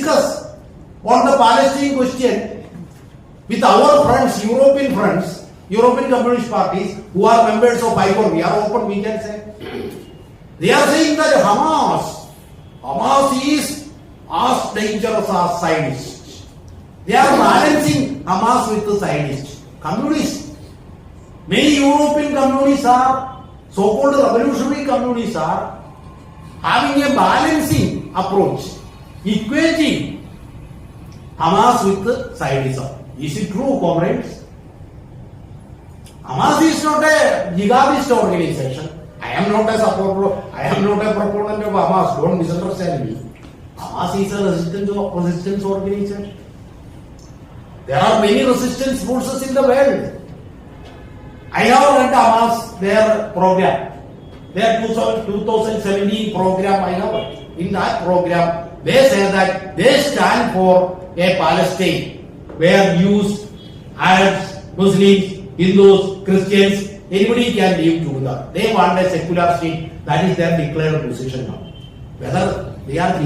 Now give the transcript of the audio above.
discuss on the Palestine question with our friends, European Communist parties who are members of ICOR. We are open, we can say. They are saying that Hamas is as dangerous as Zionists. They are balancing Hamas with the Zionists. Communists. Many European communists are, so-called revolutionary communists are having a balancing approach, equating Hamas with Zionism. Is it true, comrades? Hamas is not a jihadist organization. I am not a supporter, I am not a proponent of Hamas. Don't misunderstand me. Hamas is a resistance organization. There are many resistance forces in the world. I have read Hamas, their program, their 2017 program. I have read. In that program, they say that they stand for a Palestine where Jews, Arabs, Muslims, Hindus, Christians, anybody can live together. They want a secular state. That is their declared position now. Whether they are